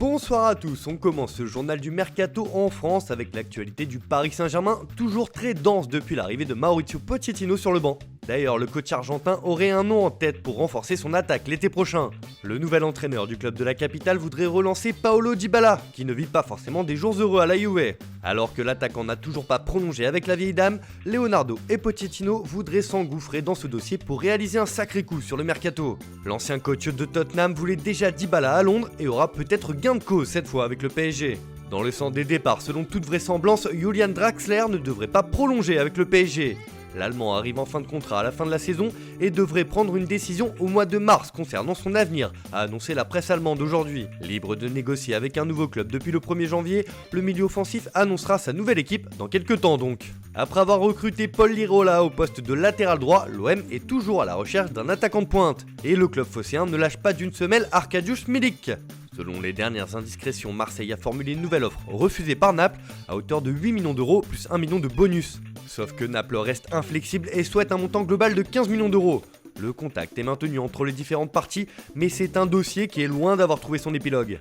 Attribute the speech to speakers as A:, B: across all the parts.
A: Bonsoir à tous, on commence ce journal du Mercato en France avec l'actualité du Paris Saint-Germain, toujours très dense depuis l'arrivée de Mauricio Pochettino sur le banc. D'ailleurs, le coach argentin aurait un nom en tête pour renforcer son attaque l'été prochain. Le nouvel entraîneur du club de la capitale voudrait relancer Paulo Dybala, qui ne vit pas forcément des jours heureux à la Juve. Alors que l'attaquant n'a toujours pas prolongé avec la vieille dame, Leonardo et Pochettino voudraient s'engouffrer dans ce dossier pour réaliser un sacré coup sur le mercato. L'ancien coach de Tottenham voulait déjà Dybala à Londres et aura peut-être gain de cause cette fois avec le PSG. Dans le sens des départs, selon toute vraisemblance, Julian Draxler ne devrait pas prolonger avec le PSG. L'Allemand arrive en fin de contrat à la fin de la saison et devrait prendre une décision au mois de mars concernant son avenir, a annoncé la presse allemande aujourd'hui. Libre de négocier avec un nouveau club depuis le 1er janvier, le milieu offensif annoncera sa nouvelle équipe dans quelques temps donc. Après avoir recruté Paul Lirola au poste de latéral droit, l'OM est toujours à la recherche d'un attaquant de pointe. Et le club phocéen ne lâche pas d'une semelle Arkadiusz Milik. Selon les dernières indiscrétions, Marseille a formulé une nouvelle offre refusée par Naples à hauteur de 8 millions d'euros plus 1 million de bonus. Sauf que Naples reste inflexible et souhaite un montant global de 15 millions d'euros. Le contact est maintenu entre les différentes parties, mais c'est un dossier qui est loin d'avoir trouvé son épilogue.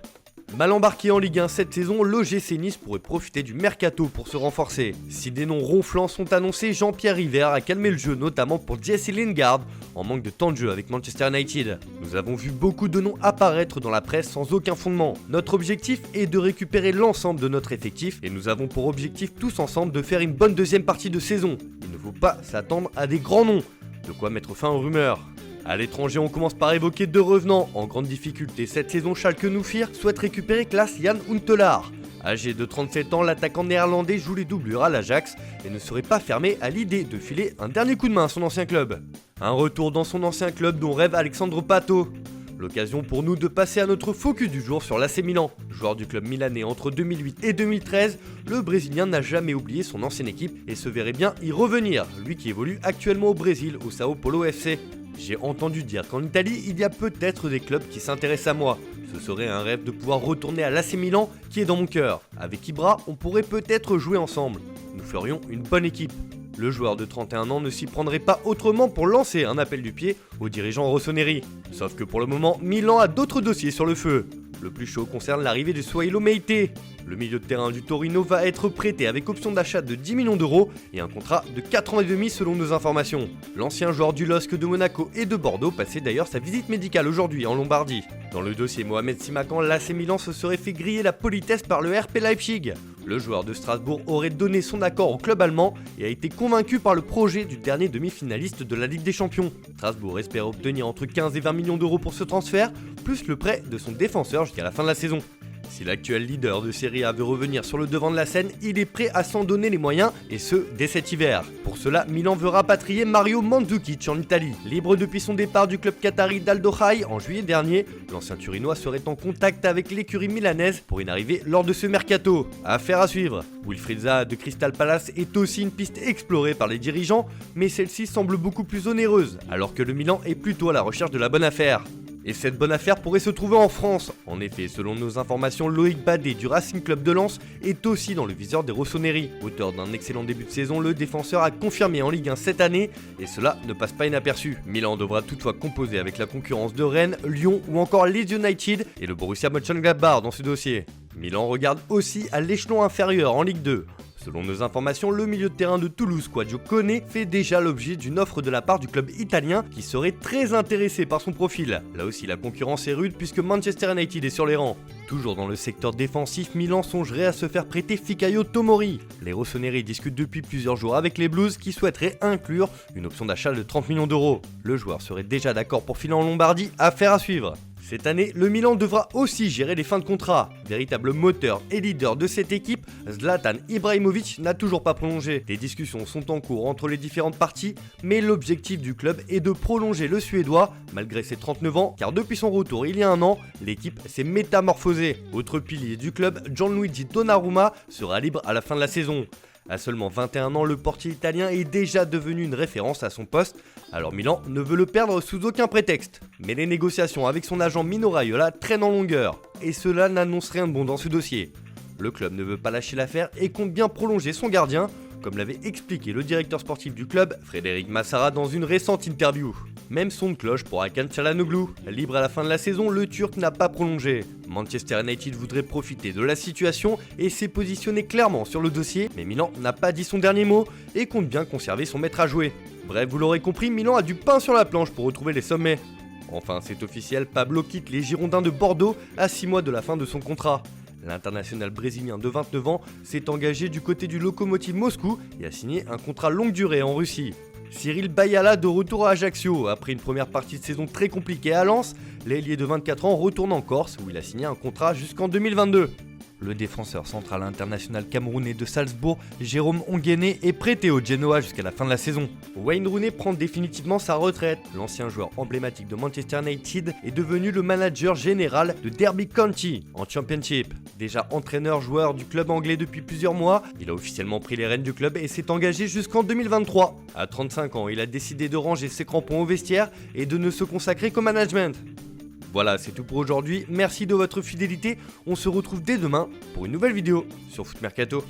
A: Mal embarqué en Ligue 1 cette saison, l'OGC Nice pourrait profiter du mercato pour se renforcer. Si des noms ronflants sont annoncés, Jean-Pierre River a calmé le jeu, notamment pour Jesse Lingard, en manque de temps de jeu avec Manchester United. Nous avons vu beaucoup de noms apparaître dans la presse sans aucun fondement. Notre objectif est de récupérer l'ensemble de notre effectif et nous avons pour objectif tous ensemble de faire une bonne deuxième partie de saison. Il ne faut pas s'attendre à des grands noms. De quoi mettre fin aux rumeurs. A l'étranger, on commence par évoquer deux revenants. En grande difficulté cette saison, Schalke 04 souhaite récupérer Klaas-Jan Huntelaar. Âgé de 37 ans, l'attaquant néerlandais joue les doublures à l'Ajax et ne serait pas fermé à l'idée de filer un dernier coup de main à son ancien club. Un retour dans son ancien club dont rêve Alexandre Pato. L'occasion pour nous de passer à notre focus du jour sur l'AC Milan. Joueur du club milanais entre 2008 et 2013, le Brésilien n'a jamais oublié son ancienne équipe et se verrait bien y revenir, lui qui évolue actuellement au Brésil au Sao Paulo FC. J'ai entendu dire qu'en Italie, il y a peut-être des clubs qui s'intéressent à moi. Ce serait un rêve de pouvoir retourner à l'AC Milan qui est dans mon cœur. Avec Ibra, on pourrait peut-être jouer ensemble. Nous ferions une bonne équipe. Le joueur de 31 ans ne s'y prendrait pas autrement pour lancer un appel du pied aux dirigeants rossoneri. Sauf que pour le moment, Milan a d'autres dossiers sur le feu. Le plus chaud concerne l'arrivée de Sohailo Meite. Le milieu de terrain du Torino va être prêté avec option d'achat de 10 millions d'euros et un contrat de 4 ans et demi selon nos informations. L'ancien joueur du LOSC de Monaco et de Bordeaux passait d'ailleurs sa visite médicale aujourd'hui en Lombardie. Dans le dossier Mohamed Simakan, l'AC Milan se serait fait griller la politesse par le RP Leipzig. Le joueur de Strasbourg aurait donné son accord au club allemand et a été convaincu par le projet du dernier demi-finaliste de la Ligue des Champions. Strasbourg espère obtenir entre 15 et 20 millions d'euros pour ce transfert, plus le prêt de son défenseur jusqu'à la fin de la saison. Si l'actuel leader de Serie A veut revenir sur le devant de la scène, il est prêt à s'en donner les moyens, et ce, dès cet hiver. Pour cela, Milan veut rapatrier Mario Mandzukic en Italie. Libre depuis son départ du club qatari d'Al Khaï en juillet dernier, l'ancien Turinois serait en contact avec l'écurie milanaise pour une arrivée lors de ce mercato. Affaire à suivre. Wilfried Zaha de Crystal Palace est aussi une piste explorée par les dirigeants, mais celle-ci semble beaucoup plus onéreuse, alors que le Milan est plutôt à la recherche de la bonne affaire. Et cette bonne affaire pourrait se trouver en France. En effet, selon nos informations, Loïc Badé du Racing Club de Lens est aussi dans le viseur des rossoneri. Auteur d'un excellent début de saison, le défenseur a confirmé en Ligue 1 cette année et cela ne passe pas inaperçu. Milan devra toutefois composer avec la concurrence de Rennes, Lyon ou encore Leeds United et le Borussia Mönchengladbach dans ce dossier. Milan regarde aussi à l'échelon inférieur en Ligue 2. Selon nos informations, le milieu de terrain de Toulouse, Quadio Koné, fait déjà l'objet d'une offre de la part du club italien qui serait très intéressé par son profil. Là aussi, la concurrence est rude puisque Manchester United est sur les rangs. Toujours dans le secteur défensif, Milan songerait à se faire prêter Fikayo Tomori. Les rossoneri discutent depuis plusieurs jours avec les Blues qui souhaiteraient inclure une option d'achat de 30 millions d'euros. Le joueur serait déjà d'accord pour filer en Lombardie, affaire à suivre. Cette année, le Milan devra aussi gérer les fins de contrat. Véritable moteur et leader de cette équipe, Zlatan Ibrahimovic n'a toujours pas prolongé. Des discussions sont en cours entre les différentes parties, mais l'objectif du club est de prolonger le Suédois, malgré ses 39 ans, car depuis son retour il y a un an, l'équipe s'est métamorphosée. Autre pilier du club, Gianluigi Donnarumma sera libre à la fin de la saison. À seulement 21 ans, le portier italien est déjà devenu une référence à son poste, alors Milan ne veut le perdre sous aucun prétexte. Mais les négociations avec son agent Mino Raiola traînent en longueur, et cela n'annonce rien de bon dans ce dossier. Le club ne veut pas lâcher l'affaire et compte bien prolonger son gardien, comme l'avait expliqué le directeur sportif du club, Frédéric Massara, dans une récente interview. Même son de cloche pour Hakan Çalhanoğlu. Libre à la fin de la saison, le Turc n'a pas prolongé. Manchester United voudrait profiter de la situation et s'est positionné clairement sur le dossier, mais Milan n'a pas dit son dernier mot et compte bien conserver son maître à jouer. Bref, vous l'aurez compris, Milan a du pain sur la planche pour retrouver les sommets. Enfin, c'est officiel, Pablo quitte les Girondins de Bordeaux à 6 mois de la fin de son contrat. L'international brésilien de 29 ans s'est engagé du côté du Lokomotiv Moscou et a signé un contrat longue durée en Russie. Cyril Bayala de retour à Ajaccio. Après une première partie de saison très compliquée à Lens, l'ailier de 24 ans retourne en Corse où il a signé un contrat jusqu'en 2022. Le défenseur central international camerounais de Salzbourg, Jérôme Onguené, est prêté au Genoa jusqu'à la fin de la saison. Wayne Rooney prend définitivement sa retraite. L'ancien joueur emblématique de Manchester United est devenu le manager général de Derby County en Championship. Déjà entraîneur-joueur du club anglais depuis plusieurs mois, il a officiellement pris les rênes du club et s'est engagé jusqu'en 2023. À 35 ans, il a décidé de ranger ses crampons au vestiaire et de ne se consacrer qu'au management. Voilà, c'est tout pour aujourd'hui, merci de votre fidélité, on se retrouve dès demain pour une nouvelle vidéo sur Foot Mercato.